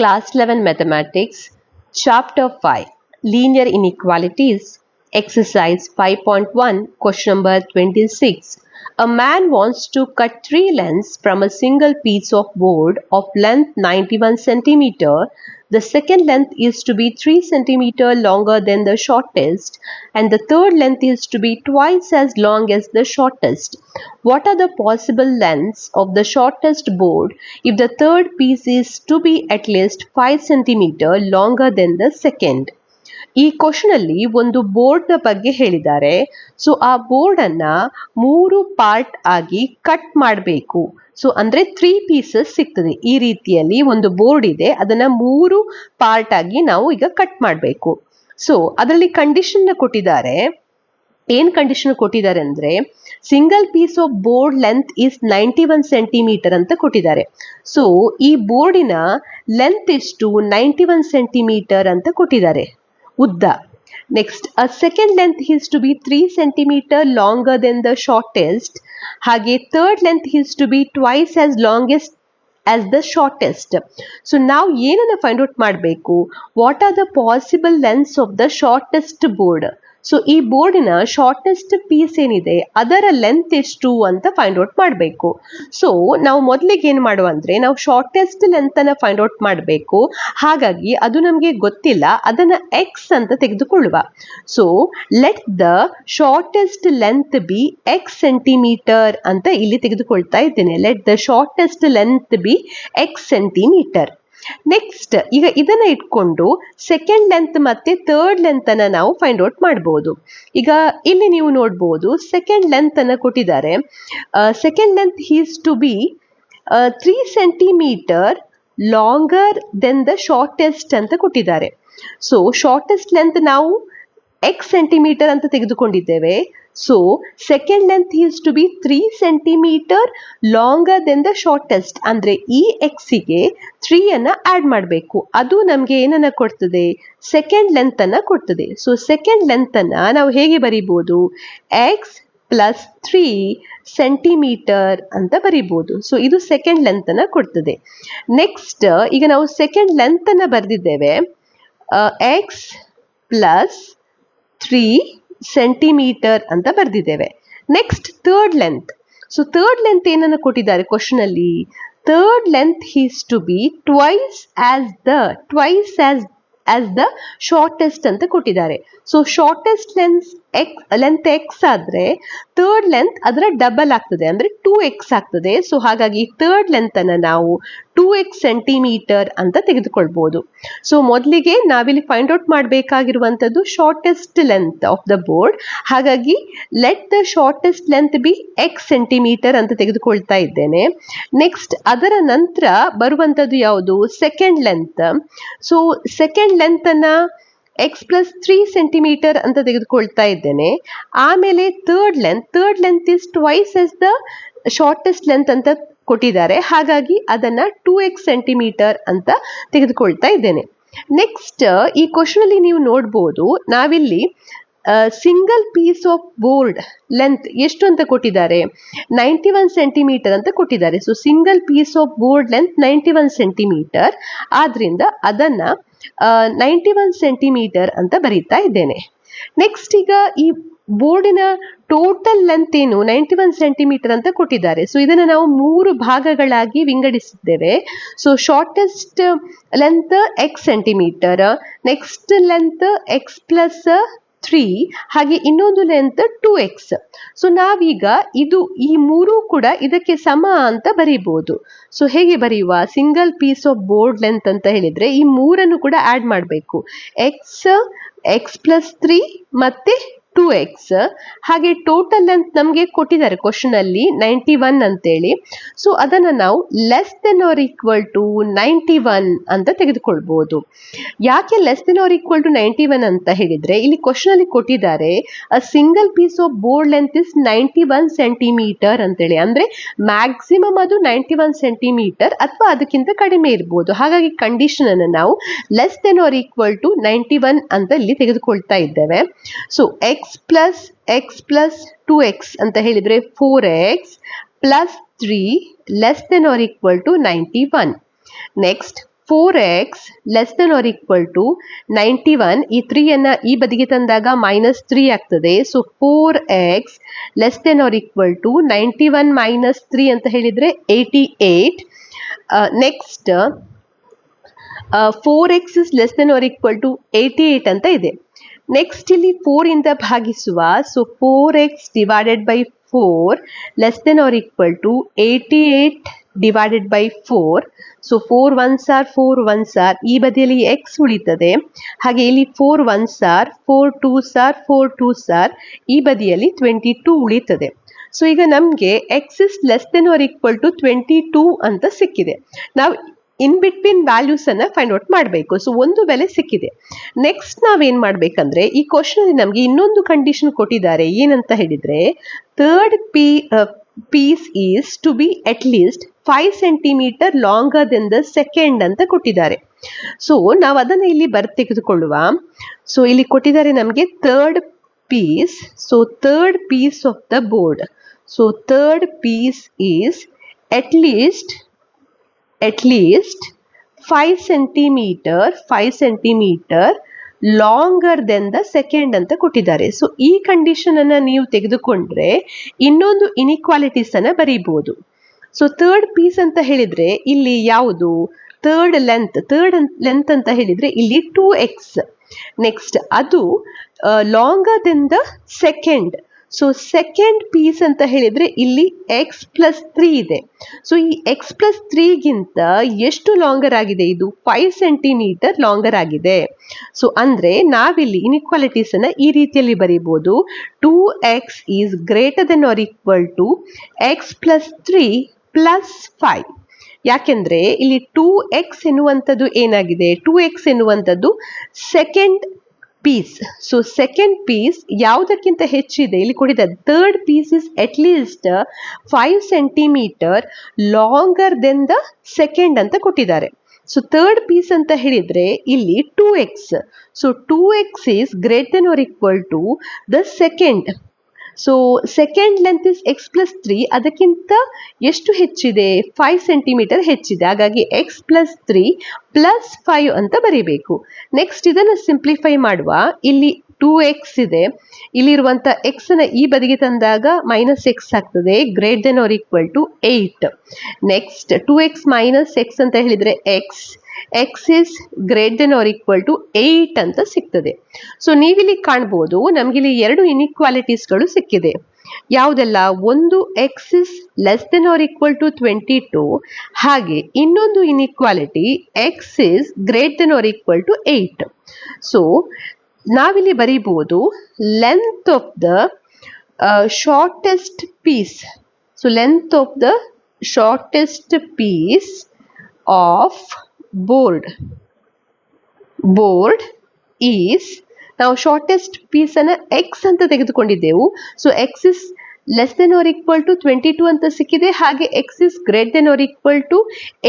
Class 11 Mathematics, Chapter 5, Linear Inequalities, Exercise 5.1, Question number 26. A man wants to cut three lengths from a single piece of board of length 91 centimeter. The second length is to be 3 centimeter longer than the shortest, and the third length is to be twice as long as the shortest. What are the possible lengths of the shortest board if the third piece is to be at least 5 centimeter longer than the second? ಈ question ಅಲ್ಲಿ ಒಂದು board ನ ಬಗ್ಗೆ ಹೇಳಿದ್ದಾರೆ. So ಆ board ಅನ್ನ 3 part ಆಗಿ cut ಮಾಡಬೇಕು. ಸೊ ಅಂದ್ರೆ 3 ಪೀಸಸ್ ಸಿಗ್ತದೆ. ಈ ರೀತಿಯಲ್ಲಿ ಒಂದು ಬೋರ್ಡ್ ಇದೆ, ಅದನ್ನ 3 ಪಾರ್ಟ್ ಆಗಿ ನಾವು ಈಗ ಕಟ್ ಮಾಡಬೇಕು. ಸೊ ಅದರಲ್ಲಿ ಕಂಡೀಷನ್ ಕೊಟ್ಟಿದ್ದಾರೆ. ಏನ್ ಕಂಡೀಷನ್ ಕೊಟ್ಟಿದ್ದಾರೆ ಅಂದ್ರೆ single piece of board length is 91 centimeter ಅಂತ ಕೊಟ್ಟಿದ್ದಾರೆ. ಸೊ ಈ ಬೋರ್ಡಿನ ಲೆಂತ್ ಇಷ್ಟು 91 ಸೆಂಟಿಮೀಟರ್ ಅಂತ ಕೊಟ್ಟಿದ್ದಾರೆ, ಉದ್ದ. Next a second length is to be 3 centimetre longer than the shortest. ಹಾಗೆ third length is to be twice as longest as the shortest. So ನಾವು ಏನನ್ನ ಫೈಂಡ್ ಔಟ್ ಮಾಡಬೇಕು? What are the possible lengths of the shortest board. So ಈ ಬೋರ್ಡಿನ shortest piece ಏನಿದೆ ಅದರ length ಎಷ್ಟು ಅಂತ ಫೈಂಡ್ ಔಟ್ ಮಾಡಬೇಕು. ಸೊ ನಾವು ಮೊದಲಿಗೆ ಏನು ಮಾಡುವ ಅಂದ್ರೆ ನಾವು ಶಾರ್ಟೆಸ್ಟ್ ಲೆಂತ್ ಅನ್ನ ಫೈಂಡ್ ಔಟ್ ಮಾಡಬೇಕು. ಹಾಗಾಗಿ ಅದು ನಮಗೆ ಗೊತ್ತಿಲ್ಲ, ಅದನ್ನ ಎಕ್ಸ್ ಅಂತ ತೆಗೆದುಕೊಳ್ಳುವ. So let the shortest length be x centimetre ಅಂತ ಇಲ್ಲಿ ತೆಗೆದುಕೊಳ್ತಾ ಇದ್ದೇನೆ. Let the shortest length be x centimetre. Next ಈಗ ಇದನ್ನ ಇಟ್ಕೊಂಡು ಸೆಕೆಂಡ್ ಲೆಂತ್ ಮತ್ತೆ ಥರ್ಡ್ ಲೆಂತ್ ಅನ್ನ ನಾವು ಫೈಂಡ್ ಔಟ್ ಮಾಡಬಹುದು. ಈಗ ಇಲ್ಲಿ ನೀವು ನೋಡಬಹುದು ಸೆಕೆಂಡ್ ಲೆಂತ್ ಅನ್ನ ಕೊಟ್ಟಿದ್ದಾರೆ. Second length is to be 3 centimetre longer than the shortest ಅಂತ ಕೊಟ್ಟಿದ್ದಾರೆ. ಸೊ ಶಾರ್ಟೆಸ್ಟ್ ಲೆಂತ್ ನಾವು ಎಕ್ಸ್ ಸೆಂಟಿಮೀಟರ್ ಅಂತ ತೆಗೆದುಕೊಂಡಿದ್ದೇವೆ. So second length is to be 3 centimetre longer than the shortest. ಅಂದ್ರೆ ಈ ಎಕ್ಸಿಗೆ 3 ಅನ್ನ ಆಡ್ ಮಾಡಬೇಕು. ಅದು ನಮ್ಗೆ ಏನನ್ನ ಕೊಡ್ತದೆ? ಸೆಕೆಂಡ್ ಲೆಂತ್ ಅನ್ನ ಕೊಡ್ತದೆ. ಸೊ ಸೆಕೆಂಡ್ ಲೆಂತ್ ಅನ್ನ ನಾವು ಹೇಗೆ ಬರೀಬಹುದು? ಎಕ್ಸ್ ಪ್ಲಸ್ 3 ಸೆಂಟಿಮೀಟರ್ ಅಂತ ಬರೀಬಹುದು. ಸೊ ಇದು ಸೆಕೆಂಡ್ ಲೆಂತ್ ಅನ್ನ ಕೊಡ್ತದೆ. ನೆಕ್ಸ್ಟ್ ಈಗ ನಾವು ಸೆಕೆಂಡ್ ಲೆಂತ್ ಅನ್ನ ಬರೆದಿದ್ದೇವೆ, ಎಕ್ಸ್ ಪ್ಲಸ್ 3 ಸೆಂಟಿಮೀಟರ್ ಅಂತ ಬರೆದಿದ್ದೇವೆ. Next third length. So third length ಏನನ್ನ ಕೊಟ್ಟಿದ್ದಾರೆ ಕ್ವಶನ್ ಅಲ್ಲಿ? Third length is to be twice as the shortest ಅಂತ ಕೊಟ್ಟಿದ್ದಾರೆ. ಸೊ ಶಾರ್ಟೆಸ್ಟ್ ಲೆಂತ್ ಎಕ್ಸ್ ಆದ್ರೆ ಥರ್ಡ್ ಲೆಂತ್ ಅದರ ಡಬಲ್ ಆಗ್ತದೆ, ಅಂದ್ರೆ 2x ಆಗ್ತದೆ. ಸೊ ಹಾಗಾಗಿ ಥರ್ಡ್ ಲೆಂತ್ ಅನ್ನ ನಾವು 2x ಸೆಂಟಿಮೀಟರ್ ಅಂತ ತೆಗೆದುಕೊಳ್ಬಹುದು. ಸೊ ಮೊದಲಿಗೆ ನಾವಿಲ್ಲಿ ಫೈಂಡ್ ಔಟ್ ಮಾಡಬೇಕಾಗಿರುವಂತದ್ದು shortest length of the board. ಹಾಗಾಗಿ let the shortest length be x centimetre ಅಂತ ತೆಗೆದುಕೊಳ್ತಾ ಇದ್ದೇನೆ. ನೆಕ್ಸ್ಟ್ ಅದರ ನಂತರ ಬರುವಂತದ್ದು ಯಾವುದು? Second length. So second length ಅನ್ನ ಎಕ್ಸ್ ಪ್ಲಸ್ 3 ಸೆಂಟಿಮೀಟರ್ ಅಂತ ತೆಗೆದುಕೊಳ್ತಾ ಇದ್ದೇನೆ. ಆಮೇಲೆ third length is twice as the shortest length ಅಂತ ಕೊಟ್ಟಿದ್ದಾರೆ. ಹಾಗಾಗಿ ಅದನ್ನ 2x ಸೆಂಟಿಮೀಟರ್ ಅಂತ ತೆಗೆದುಕೊಳ್ತಾ ಇದ್ದೇನೆ. ನೆಕ್ಸ್ಟ್ ಈ ಕ್ವಶನ್ ಅಲ್ಲಿ ನೀವು ನೋಡ್ಬೋದು, ನಾವಿಲ್ಲಿ single piece of board length ಎಷ್ಟು ಅಂತ ಕೊಟ್ಟಿದ್ದಾರೆ? 91 ಸೆಂಟಿಮೀಟರ್ ಅಂತ ಕೊಟ್ಟಿದ್ದಾರೆ. So single piece of board length 91 centimeter. ಆದ್ರಿಂದ ಅದನ್ನ 91 ಸೆಂಟಿಮೀಟರ್ ಅಂತ ಬರೀತಾ ಇದ್ದೇನೆ. ನೆಕ್ಸ್ಟ್ ಈಗ ಈ ಬೋರ್ಡಿನ ಟೋಟಲ್ ಲೆಂತ್ ಏನು? 91 ಸೆಂಟಿಮೀಟರ್ ಅಂತ ಕೊಟ್ಟಿದ್ದಾರೆ. ಸೊ ಇದನ್ನು ನಾವು 3 ಭಾಗಗಳಾಗಿ ವಿಂಗಡಿಸಿದ್ದೇವೆ. So shortest length x centimetre, next length x plus 3, ಹಾಗೆ ಇನ್ನೊಂದು ಲೆಂತ್ 2x. ಸೊ ನಾವೀಗ ಈ 3 ಕೂಡ ಇದಕ್ಕೆ ಸಮ ಅಂತ ಬರೀಬಹುದು. ಸೊ ಹೇಗೆ ಬರೆಯುವ? Single piece of board length ಅಂತ ಹೇಳಿದ್ರೆ ಈ 3 ಕೂಡ ಆಡ್ ಮಾಡಬೇಕು. ಎಕ್ಸ್ ಪ್ಲಸ್ 3 ಮತ್ತೆ 2x. ಹಾಗೆ ಟೋಟಲ್ ಲೆಂತ್ ನಮಗೆ ಕೊಟ್ಟಿದ್ದಾರೆ ಕ್ವಶನ್ ಅಲ್ಲಿ 91 ಅಂತೇಳಿ. ಸೊ ಅದನ್ನ ನಾವು less than or equal to 91 ಅಂತ ತೆಗೆದುಕೊಳ್ಬಹುದು. ಯಾಕೆ less than or equal to 91 ಅಂತ ಹೇಳಿದ್ರೆ ಇಲ್ಲಿ ಕ್ವಶನ್ ಅಲ್ಲಿ ಕೊಟ್ಟಿದ್ದಾರೆ a single piece of board length is 91 centimeter ಅಂತೇಳಿ. ಅಂದ್ರೆ ಮ್ಯಾಕ್ಸಿಮಮ್ ಅದು 91 ಸೆಂಟಿಮೀಟರ್ ಅಥವಾ ಅದಕ್ಕಿಂತ ಕಡಿಮೆ ಇರಬಹುದು. ಹಾಗಾಗಿ ಕಂಡೀಷನ್ ಅನ್ನು ನಾವು less than or equal to 91 ಅಂತ ಇಲ್ಲಿ ತೆಗೆದುಕೊಳ್ತಾ ಇದ್ದೇವೆ. ಸೊ ಎಕ್ಸ್ ಪ್ಲಸ್ 2x ಅಂತ ಹೇಳಿದ್ರೆ 4x plus 3 less than or equal to 91. Next 4x less than or equal to 91. ಈ 3 ಈ ಬದಿಗೆ ತಂದಾಗ -3 ಆಗ್ತದೆ. So 4x less than or equal to 91 -3 ಅಂತ ಹೇಳಿದ್ರೆ 88. Next 4x is less than or equal to 88 ಅಂತ ಇದೆ. ನೆಕ್ಸ್ಟ್ ಇಲ್ಲಿ 4 ಇಂದ ಭಾಗಿಸುವ. So 4x divided by 4 less than or equal to 88 divided by 4. So 4 1s are 4 1s are, ಈ ಬದಿಯಲ್ಲಿ x ಉಳಿತದೆ. ಹಾಗೆ ಇಲ್ಲಿ 4 1s are 4 2s are 4 2s are, ಈ ಬದಿಯಲ್ಲಿ 22 ಉಳಿತದೆ. ಸೊ ಈಗ ನಮಗೆ x is less than or equal to 22 ಅಂತ ಸಿಕ್ಕಿದೆ. ನಾವು ಇನ್ ಬಿಟ್ವೀನ್ ವ್ಯಾಲ್ಯೂಸ್ ಅನ್ನ ಫೈಂಡ್ ಔಟ್ ಮಾಡಬೇಕು. ಸೊ ಒಂದು ಬೆಲೆ ಸಿಕ್ಕಿದೆ. ನೆಕ್ಸ್ಟ್ ನಾವೇನ್ ಮಾಡ್ಬೇಕಂದ್ರೆ ಈ ಕ್ವಶನ್ ಅಲ್ಲಿ ನಮ್ಗೆ ಇನ್ನೊಂದು ಕಂಡೀಷನ್ ಕೊಟ್ಟಿದ್ದಾರೆ. ಏನಂತ ಹೇಳಿದ್ರೆ third piece is to be at least 5 centimetre longer than the second ಅಂತ ಕೊಟ್ಟಿದ್ದಾರೆ. ಸೊ ನಾವು ಅದನ್ನ ಇಲ್ಲಿ ತೆಗೆದುಕೊಳ್ಳುವ. ಸೊ ಇಲ್ಲಿ ಕೊಟ್ಟಿದ್ದಾರೆ ನಮಗೆ third piece. So third piece of the board. So third piece is at least 5 centimetre longer than the second ಅಂತ ಕೊಟ್ಟಿದ್ದಾರೆ. ಸೊ ಈ ಕಂಡೀಷನ್ ಅನ್ನ ನೀವು ತೆಗೆದುಕೊಂಡ್ರೆ ಇನ್ನೊಂದು ಇನ್ಇಕ್ವಾಲಿಟೀಸ್ ಅನ್ನ ಬರೀಬಹುದು. ಸೊ ಥರ್ಡ್ ಪೀಸ್ ಅಂತ ಹೇಳಿದ್ರೆ ಇಲ್ಲಿ ಯಾವುದು ಥರ್ಡ್ ಲೆಂತ್ ಅಂತ ಹೇಳಿದ್ರೆ ಇಲ್ಲಿ 2x. ನೆಕ್ಸ್ಟ್ ಅದು longer than the second. So second piece ಅಂತ ಹೇಳಿದ್ರೆ ಇಲ್ಲಿ x+3 ಇದೆ. ಸೊ ಈ x+3ಗಿಂತ ಎಷ್ಟು ಲಾಂಗರ್ ಆಗಿದೆ? ಇದು 5 ಸೆಂಟಿಮೀಟರ್ ಲಾಂಗರ್ ಆಗಿದೆ. ಸೊ ಅಂದ್ರೆ ನಾವಿಲ್ಲಿ ಇನ್ಇಕ್ವಾಲಿಟೀಸ್ ಅನ್ನ ಈ ರೀತಿಯಲ್ಲಿ ಬರೀಬಹುದು. 2x is greater than or equal to x+3 + 5. ಯಾಕೆಂದ್ರೆ ಇಲ್ಲಿ 2x ಎನ್ನುವಂಥದ್ದು ಏನಾಗಿದೆ? 2x ಎನ್ನುವಂಥದ್ದು second piece. So second piece ಯಾವುದಕ್ಕಿಂತ ಹೆಚ್ಚಿದೆ? ಇಲ್ಲಿ ಕೊಟ್ಟಿದ್ದಾರೆ third piece is at least 5 centimetre longer than the second ಅಂತ ಕೊಟ್ಟಿದ್ದಾರೆ. ಸೊ ಥರ್ಡ್ ಪೀಸ್ ಅಂತ ಹೇಳಿದ್ರೆ ಇಲ್ಲಿ 2x. So 2x is greater than or equal to the second. So second length is x+3, ಅದಕ್ಕಿಂತ ಎಷ್ಟು ಹೆಚ್ಚಿದೆ? 5 ಸೆಂಟಿಮೀಟರ್ ಹೆಚ್ಚಿದೆ. ಹಾಗಾಗಿ x+3 + 5 ಅಂತ ಬರೀಬೇಕು. ನೆಕ್ಸ್ಟ್ ಇದನ್ನು ಸಿಂಪ್ಲಿಫೈ ಮಾಡುವ. ಇಲ್ಲಿ 2x ಇದೆ. ಇಲ್ಲಿರುವಂತ x ನ ಈ ಬದಿಗೆ ತಂದಾಗ -x ಆಗ್ತದೆ. Greater than or equal to 8. Next 2x - x ಅಂತ ಹೇಳಿದ್ರೆ x is greater than or equal to 8 ಅಂತ ಸಿಗ್ತದೆ. ಸೊ ನೀವಿಲ್ಲಿ ಕಾಣ್ಬೋದು ನಮ್ಗಿಲ್ಲಿ 2 ಇನ್ಇಕ್ವಾಲಿಟೀಸ್ಗಳು ಸಿಕ್ಕಿದೆ. ಯಾವುದೆಲ್ಲ? ಒಂದು x is less than or equal to 22, ಹಾಗೆ ಇನ್ನೊಂದು inequality x is greater than or equal to 8. So ನಾವಿಲ್ಲಿ ಬರೀಬಹುದು length of the shortest piece. So length of the shortest piece of board is, ನಾವು ಶಾರ್ಟೆಸ್ಟ್ ಪೀಸ್ ಅನ್ನ x ಅಂತ ತೆಗೆದುಕೊಂಡಿದ್ದೆವು. So x is less than or equal to 22 ಅಂತ ಸಿಕ್ಕಿದೆ. ಹಾಗೆ x is greater than or equal to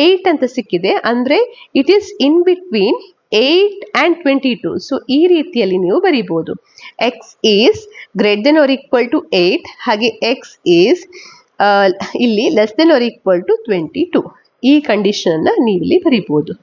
8 ಅಂತ ಸಿಕ್ಕಿದೆ. ಅಂದ್ರೆ it is in between 8 and 22. ಸೊ ಈ ರೀತಿಯಲ್ಲಿ ನೀವು ಬರೀಬಹುದು. x is greater than or equal to 8 ಹಾಗೆ x ಈಸ್ ಇಲ್ಲಿ less than or equal to 22. ಈ ಕಂಡೀಷನ್ ಅನ್ನ ನೀವಿಲ್ಲಿ ಬರೀಬಹುದು.